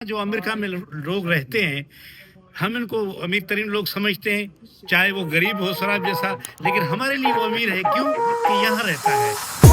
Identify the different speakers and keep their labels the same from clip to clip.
Speaker 1: जो अमेरिका में लोग रहते हैं, हम इनको अमीर तरीन लोग समझते हैं, चाहे वो गरीब हो शराब जैसा, लेकिन हमारे लिए वो अमीर है। क्यों? कि यहाँ रहता है।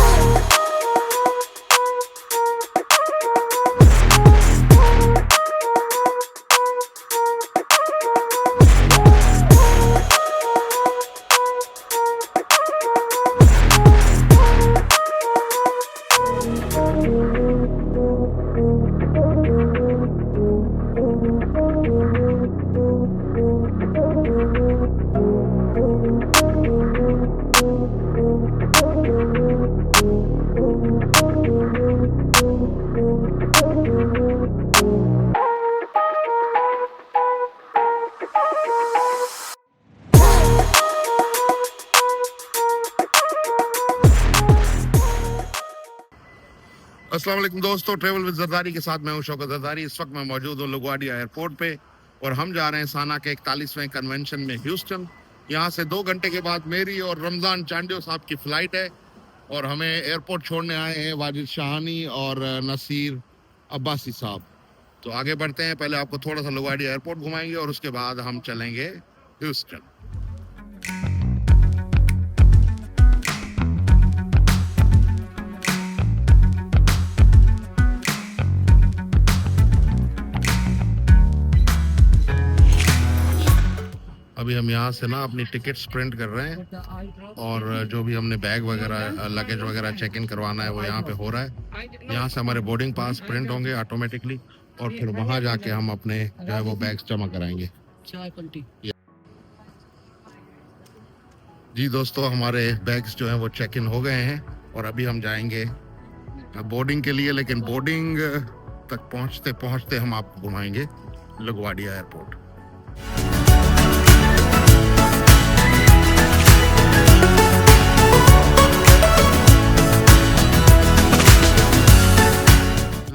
Speaker 2: अस्सलाम वालेकुम दोस्तों, ट्रेवल विद जरदारी के साथ मैं हूं शौकत जरदारी। इस वक्त मैं मौजूद हूं लुगवाडिया एयरपोर्ट पे और हम जा रहे हैं साना के 41वें कन्वेंशन में ह्यूस्टन। यहां से 2 घंटे के बाद मेरी और रमजान चांडियो साहब की फ्लाइट है और हमें एयरपोर्ट छोड़ने आए हैं वाजिद शाहानी और नसीर अब्बासी साहब। तो आगे बढ़ते हैं, पहले आपको थोड़ा सा लुगवाडिया एयरपोर्ट घुमाएंगे और उसके बाद हम चलेंगे ह्यूस्टन। अभी हम यहाँ से ना अपनी टिकट्स प्रिंट कर रहे हैं और जो भी हमने बैग वगैरह लगेज वगैरह चेक इन करवाना है वो यहाँ पे हो रहा है। यहाँ से हमारे बोर्डिंग पास प्रिंट होंगे ऑटोमेटिकली और फिर वहाँ जाके हम अपने जो है वो बैग्स जमा कराएंगे। जी दोस्तों, हमारे बैग्स जो हैं वो चेक इन हो गए हैं और अभी हम जाएंगे बोर्डिंग के लिए, लेकिन बोर्डिंग तक पहुँचते पहुँचते हम आपको घुमाएंगे लुगवाडिया एयरपोर्ट।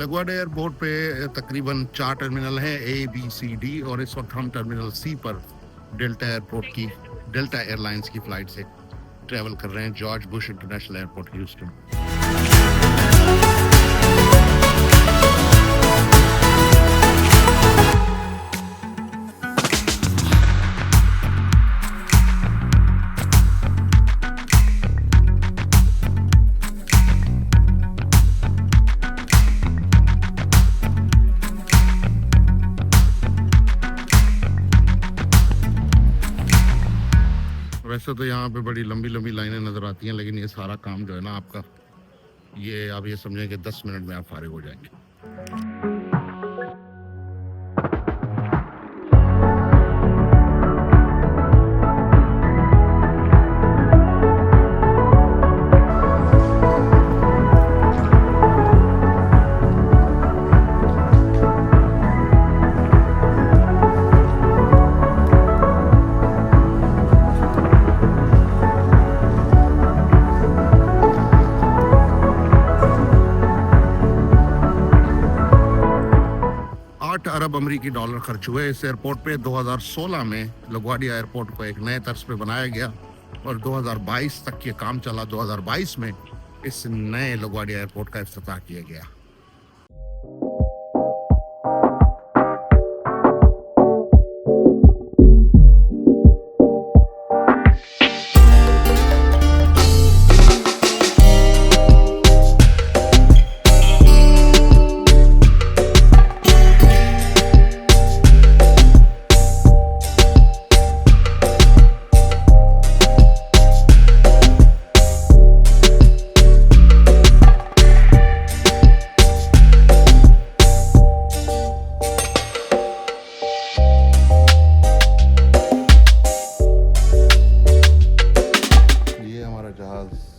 Speaker 2: लुगवाडिया एयरपोर्ट पे तकरीबन 4 टर्मिनल हैं, A, B, C, D, और इस वक्त हम टर्मिनल C पर डेल्टा एयरलाइंस की फ्लाइट से ट्रैवल कर रहे हैं George Bush international airport Houston. वैसे तो यहाँ पे बड़ी लंबी लंबी लाइनें नज़र आती हैं, लेकिन ये सारा काम जो है ना आपका, ये आप ये समझें कि 10 मिनट में आप फारिग हो जाएंगे। $8 अरब खर्च हुए इस एयरपोर्ट पे। 2016 में लुगवाडिया एयरपोर्ट को एक नए तर्ज पे बनाया गया और 2022 तक ये काम चला। 2022 में इस नए लुगवाडिया एयरपोर्ट का इफ्तिताह किया गया।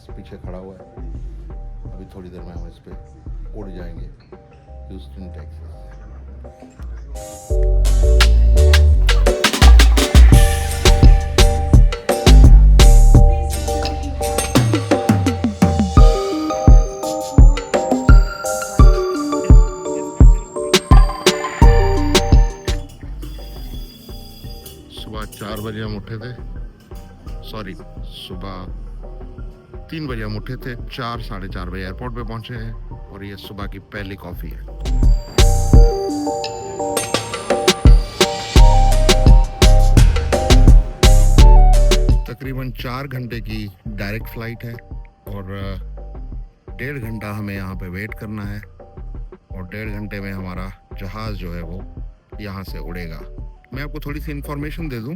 Speaker 2: पीछे खड़ा हुआ है, अभी थोड़ी देर में हम इस पे उड़ जाएंगे ह्यूस्टन टेक्सास। सुबह 4 बजे हम उठे थे, सॉरी सुबह 3 बजे हम उठे थे, 4 साढ़े 4 बजे एयरपोर्ट पे पहुंचे हैं और ये सुबह की पहली कॉफ़ी है। तकरीबन 4 घंटे की डायरेक्ट फ़्लाइट है और 1.5 घंटा हमें यहाँ पे वेट करना है और 1.5 घंटे में हमारा जहाज़ जो है वो यहाँ से उड़ेगा। मैं आपको थोड़ी सी इन्फॉर्मेशन दे दूँ।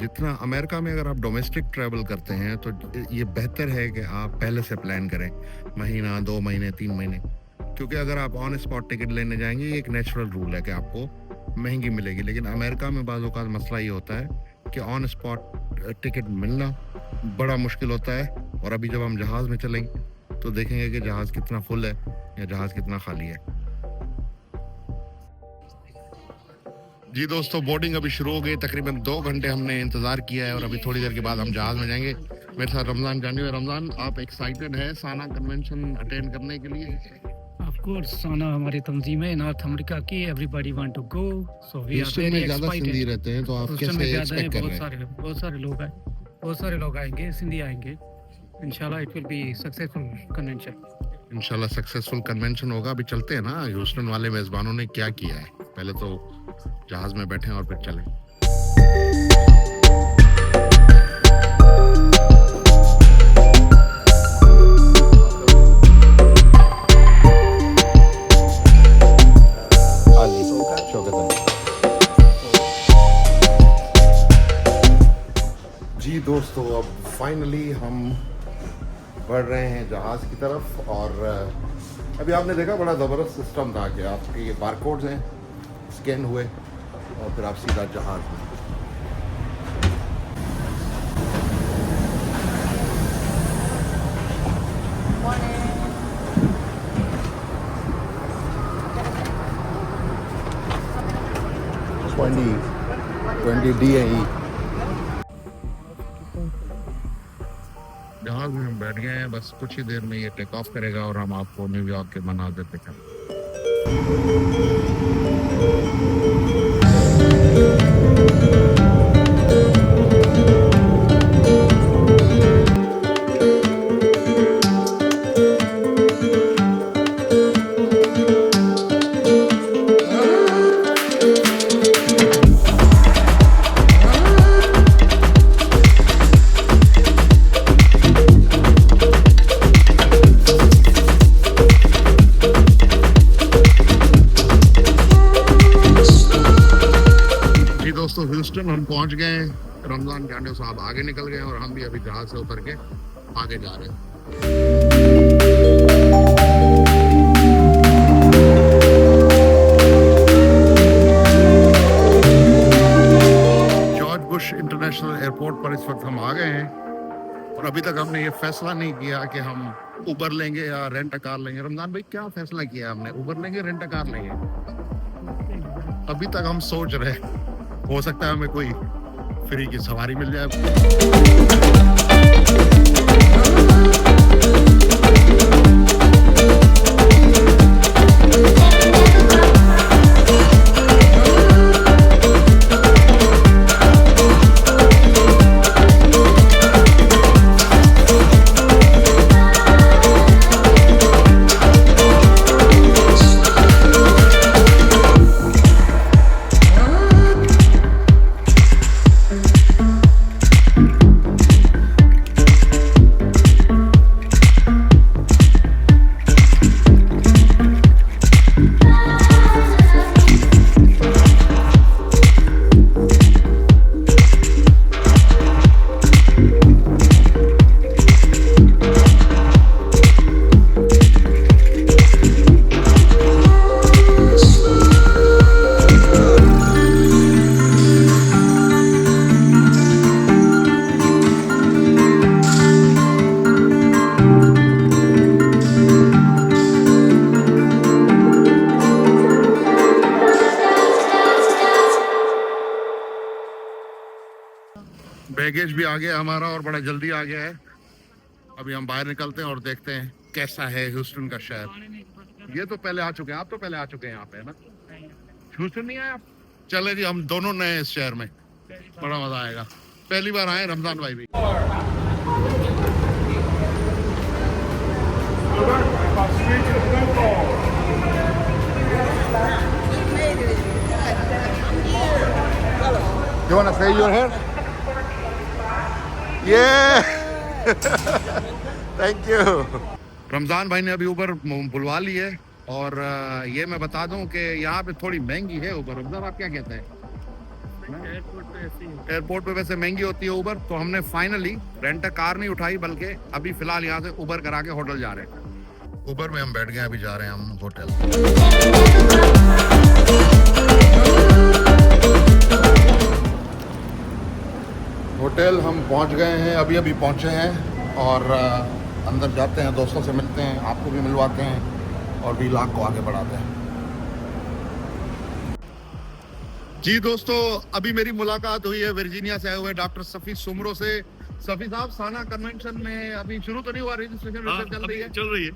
Speaker 2: जितना अमेरिका में अगर आप डोमेस्टिक ट्रैवल करते हैं तो ये बेहतर है कि आप पहले से प्लान करें, महीना, 2 महीने, 3 महीने, क्योंकि अगर आप ऑन स्पॉट टिकट लेने जाएंगे ये एक नेचुरल रूल है कि आपको महंगी मिलेगी। लेकिन अमेरिका में बाज़ औक़ात मसला ये होता है कि ऑन स्पॉट टिकट मिलना बड़ा मुश्किल होता है। और अभी जब हम जहाज़ में चलेंगे तो देखेंगे कि जहाज़ कितना फुल है या जहाज़ कितना खाली है। जी दोस्तों, बोर्डिंग अभी शुरू हो गई। तकरीबन 2 घंटे हमने इंतज़ार किया है और अभी थोड़ी देर के बाद हम जहाज़ में जाएंगे। मेरे साथ रमज़ान जानी है। रमज़ान, आप एक्साइटेड है साना कन्वेंशन अटेंड करने के लिए?
Speaker 3: Of course, साना हमारी तंजीम है नॉर्थ अमेरिका की। Everybody want to go, so we are
Speaker 2: Houston
Speaker 3: very
Speaker 2: में ज़्यादा सिंधी
Speaker 3: एक्साइटेड।
Speaker 2: रहते हैं तो आप
Speaker 3: ह्यूस्टन में
Speaker 2: कैसे
Speaker 3: ज़्यादा है,
Speaker 2: एक्सपेक्ट कर रहे हैं?
Speaker 3: बहुत सारे लोग आएंगे, सिंधी आएंगे। इंशाल्लाह it will be successful convention.
Speaker 2: इंशाल्लाह सक्सेसफुल कन्वेंशन होगा। अभी चलते हैं ना, ह्यूस्टन वाले मेज़बानों ने क्या किया है। पहले तो जहाज़ में बैठें और फिर चलें। जी दोस्तों, अब फाइनली हम बढ़ रहे हैं जहाज़ की तरफ। और अभी आपने देखा बड़ा ज़बरदस्त सिस्टम था कि आपके ये बारकोड्स हैं, स्कैन हुए और फिर आप सीधा जहाज़ में। ट्वेंटी डी है ई। जहाज़ में हम बैठ गए हैं, बस कुछ ही देर में ये टेक ऑफ करेगा और हम आपको न्यूयॉर्क के मनाज़िर दिखाएंगे। दोस्तों, ह्यूस्टन हम पहुंच गए। रमज़ान जाने साहब आगे निकल गए और हम भी अभी जहाज से उतर के आगे जा रहे हैं। जॉर्ज बुश इंटरनेशनल एयरपोर्ट पर इस वक्त हम आ गए हैं और अभी तक हमने ये फैसला नहीं किया कि हम उबर लेंगे या रेंट अ कार लेंगे। रमज़ान भाई, क्या फैसला किया हमने? उबर लेंगे, रेंट अ कार लेंगे? अभी तक हम सोच रहे हैं, हो सकता है हमें कोई फ्री की सवारी मिल जाए। बैगेज भी आ गया हमारा और बड़ा जल्दी आ गया है। अभी हम बाहर निकलते हैं और देखते हैं कैसा है ह्यूस्टन का शहर। ये तो पहले आ चुके हैं, आप तो पहले आ चुके हैं यहाँ पे, है ना? ह्यूस्टन नहीं आए आप? चले जी, हम दोनों नए इस शहर में, बड़ा मजा आएगा। पहली बार आए रमजान भाई भी। You wanna say your hair? ये थैंक यू। रमजान भाई ने अभी ऊबर बुलवा ली है और ये मैं बता दूं कि यहाँ पे थोड़ी महंगी है ऊबर। रमजान आप क्या कहते हैं? एयरपोर्ट पे वैसे महंगी होती है ऊबर, तो हमने फाइनली रेंट कार नहीं उठाई, बल्कि अभी फिलहाल यहाँ से ऊबर करा के होटल जा रहे हैं। ऊबर में हम बैठ गए, अभी जा रहे हैं हम होटल। होटल हम पहुंच गए हैं, अभी अभी पहुंचे हैं और अंदर जाते हैं, दोस्तों से मिलते हैं, आपको भी मिलवाते हैं और व्लॉग को आगे बढ़ाते हैं। जी दोस्तों, अभी मेरी मुलाकात हुई है वर्जीनिया से आए हुए डॉक्टर सफी सुमरो से। सफी साहब, साना कन्वेंशन में अभी शुरू तो नहीं हुआ, रजिस्ट्रेशन चल रही है?
Speaker 4: चल रही है।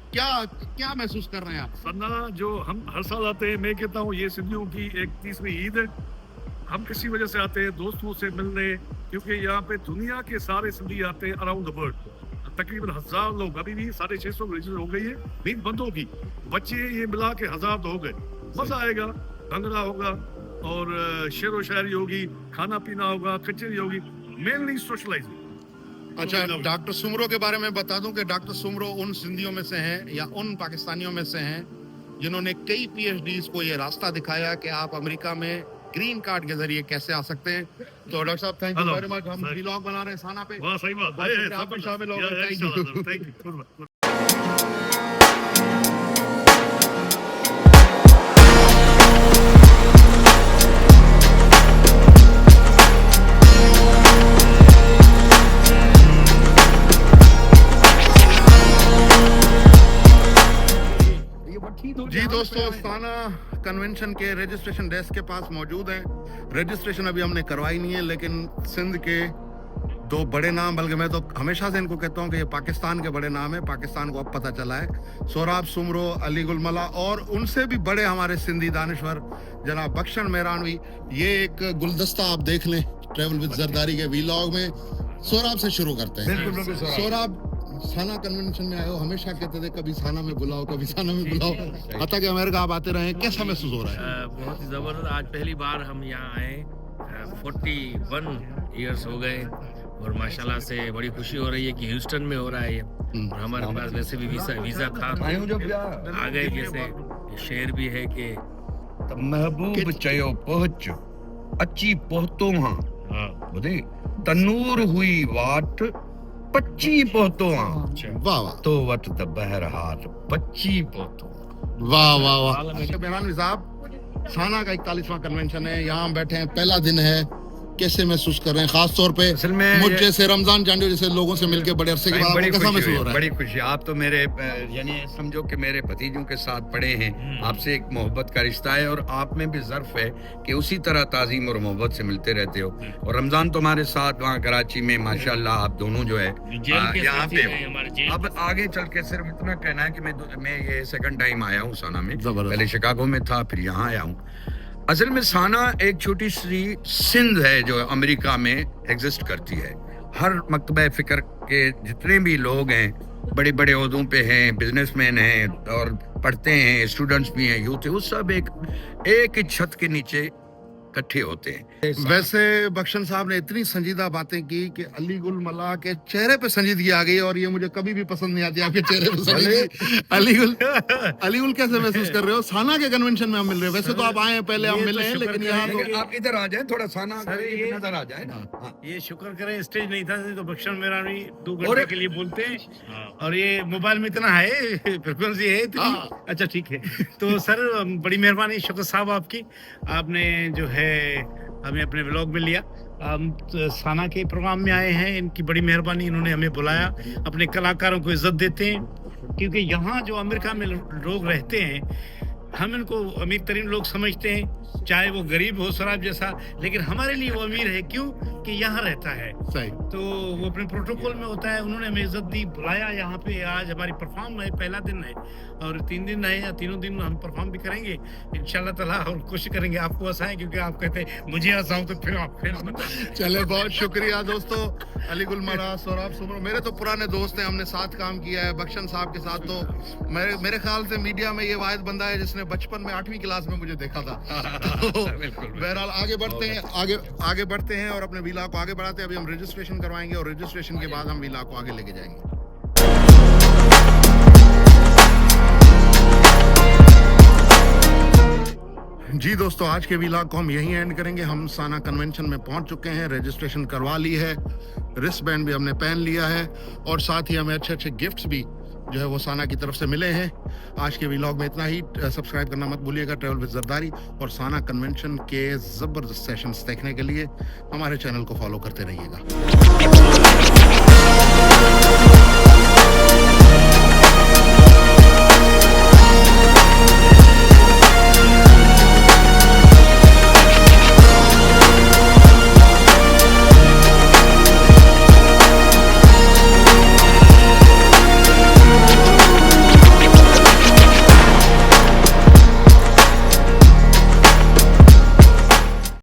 Speaker 2: क्या महसूस कर रहे हैं आप?
Speaker 4: सन्ना जो हम हर साल आते हैं, मैं कहता हूँ ये सिंधियों की एक 30वीं ईद है। हम किसी वजह से आते हैं दोस्तों से मिलने, क्योंकि यहाँ पे दुनिया के सारे सिंधी आते हैं अराउंड द वर्ल्ड। तकरीबन 1000 लोग, अभी भी 650 रजिस्टर हो गई है। नींद बंद होगी, बच्चे ये मिला के 1000 तो हो गए। मजा आएगा, भंगड़ा होगा और शेरो शायरी होगी, खाना पीना होगा, कचेरी होगी, मेनली सोशलाइजिंग।
Speaker 2: अच्छा, डॉक्टर सुमरो के बारे में बता दूं कि डॉक्टर सुमरो उन सिंधियों में से हैं या उन पाकिस्तानियों में से हैं जिन्होंने कई PhDs को ये रास्ता दिखाया कि आप अमेरिका में ग्रीन कार्ड के जरिए कैसे आ सकते हैं। तो डॉक्टर साहब, थैंक यू वेरी मच। हम व्लॉग बना रहे हैं साना पे।
Speaker 4: वाह, सही बात है,
Speaker 2: आप भी शामिल हो गए।
Speaker 4: Thank you.
Speaker 2: जी दोस्तों, साना कन्वेंशन के रजिस्ट्रेशन डेस्क के पास मौजूद हैं। रजिस्ट्रेशन अभी हमने करवाई नहीं है, लेकिन सिंध के दो बड़े नाम, बल्कि मैं तो हमेशा से इनको कहता हूं कि ये पाकिस्तान के बड़े नाम है, पाकिस्तान को अब पता चला है। सोराब सुमरो, अली गुल मला और उनसे भी बड़े हमारे सिंधी दानिश्वर जनाब बख्शन मेहरानवी। ये एक गुलदस्ता आप देख लें ट्रेवल विद जरदारी के व्लॉग में। सोराब से शुरू करते हैं। सोराब, साना कन्वेंशन में आए हो, हमेशा कहते थे कभी साना में बुलाओ, कभी साना में बुलाओ। आता कि अमेरिका आप आते रहे, कैसा महसूस हो रहा है?
Speaker 5: बहुत ही ज़बरदस्त। आज पहली बार हम यहाँ आए, 41 ईयर्स हो गए और माशाल्लाह से बड़ी खुशी हो रही है कि ह्यूस्टन में हो रहा है ये। और हमारे पास वैसे भी वीज़ा था, आ गए। जैसे शेर भी है कि
Speaker 6: महबूब चयो पहुंच अची पहुतो हाँ, बुधे तनूर हुई वाट 25 पहुतो हाँ,
Speaker 2: वाह वाह,
Speaker 6: तो वट द बहरहाल 25 पहुतो।
Speaker 2: वाह वाह वाह। मेहरानवी साहब, साना का 41वां कन्वेंशन है, यहाँ हम बैठे हैं, पहला दिन है, कैसे महसूस कर रहे हैं? खास तौर पे
Speaker 6: असल में
Speaker 2: मुझ जैसे रमजान जांडे जैसे लोगों से मिलके बड़े अरसे के बाद
Speaker 6: बड़ी
Speaker 2: कैसा
Speaker 6: खुशी
Speaker 2: महसूस
Speaker 6: हुई,
Speaker 2: हो रहा है?
Speaker 6: बड़ी खुशी। आप तो मेरे यानी समझो कि मेरे भतीजों के साथ पढ़े हैं, आपसे एक मोहब्बत का रिश्ता है और आप में भी ज़र्फ है कि उसी तरह ताज़ीम और मोहब्बत से मिलते रहते हो। और रमजान तो हमारे साथ वहाँ कराची में माशाल्लाह आप दोनों जो है यहाँ पे हो। अब आगे चल के सिर्फ इतना कहना है कि मैं ये सेकंड टाइम आया हूँ साना में, पहले शिकागो में था, फिर यहाँ आया हूँ। असल में साना एक छोटी सी सिंध है जो अमेरिका में एग्जिस्ट करती है। हर मकतबा फ़िक्र के जितने भी लोग हैं, बड़े बड़े ओहदों पे हैं, बिजनेसमैन हैं और पढ़ते हैं, स्टूडेंट्स भी हैं, यूथ है, वो सब एक ही छत के नीचे इकट्ठे होते हैं।
Speaker 2: वैसे बख्शन साहब ने इतनी संजीदा बातें की कि अली गुल मला के चेहरे पे संजीदगी आ गई और ये मुझे कभी भी पसंद नहीं आती आपके चेहरे पे संजीदगी। अली गुल कैसे महसूस कर रहे हो? साना के कन्वेंशन में हम मिल रहे हैं, वैसे तो आप आए हैं, पहले हम मिले हैं, लेकिन यहाँ तो
Speaker 6: आप इधर आ जाए, थोड़ा साना नजर आ जाए ना।
Speaker 1: ये शुक्र करें स्टेज नहीं था, नहीं तो बख्शन मेहरानवी 2 घंटे के लिए बोलते हैं और ये मोबाइल में इतना है, फ्रिक्वेंसी है इतनी। अच्छा ठीक है, तो सर बड़ी मेहरबानी शुक्र साहब आपकी, आपने जो है हमें अपने व्लॉग में लिया। हम साना के प्रोग्राम में आए हैं, इनकी बड़ी मेहरबानी, इन्होंने हमें बुलाया। अपने कलाकारों को इज्जत देते हैं, क्योंकि यहाँ जो अमेरिका में लोग रहते हैं, हम इनको अमीर तरीन लोग समझते हैं, चाहे वो गरीब हो शराब जैसा, लेकिन हमारे लिए वो अमीर है। क्यों? कि यहाँ रहता है।
Speaker 2: सही।
Speaker 1: तो वो अपने प्रोटोकॉल में होता है। उन्होंने हमें इज्जत दी, बुलाया यहाँ पे। आज हमारी परफॉर्म है, पहला दिन है और 3 दिन है या तीनों दिन हम परफॉर्म भी करेंगे इंशाल्लाह ताला, और कोशिश करेंगे आपको हंसाएं, क्योंकि आप कहते हैं मुझे हंसाऊं तो फिर आप
Speaker 2: चले, बहुत शुक्रिया दोस्तों। अली गुल मला, सोराब सुमरो मेरे तो पुराने दोस्त हैं, हमने साथ काम किया है बख्शन साहब के साथ। तो मेरे ख्याल से मीडिया में ये वाहिद बंदा है जिसने बचपन में 8वीं क्लास में मुझे देखा था। तो बहरहाल आगे बढ़ते हैं और अपने विला को आगे बढ़ाते हैं। अभी हम रजिस्ट्रेशन करवाएंगे और रजिस्ट्रेशन के बाद हम विला को आगे लेके जाएंगे। जी दोस्तों, आज के व्लॉग को हम यहीं एंड करेंगे। हम साना कन्वेंशन में पहुंच चुके हैं, रजिस्ट्रेशन करवा ली है, रिस्ट बैंड भी हमने पहन लिया है और साथ ही हमें अच्छे अच्छे गिफ्ट्स भी जो है वो साना की तरफ से मिले हैं। आज के व्लॉग में इतना ही। सब्सक्राइब करना मत भूलिएगा ट्रैवल विद जरदारी, और साना कन्वेंशन के ज़बरदस्त सेशंस देखने के लिए हमारे चैनल को फॉलो करते रहिएगा।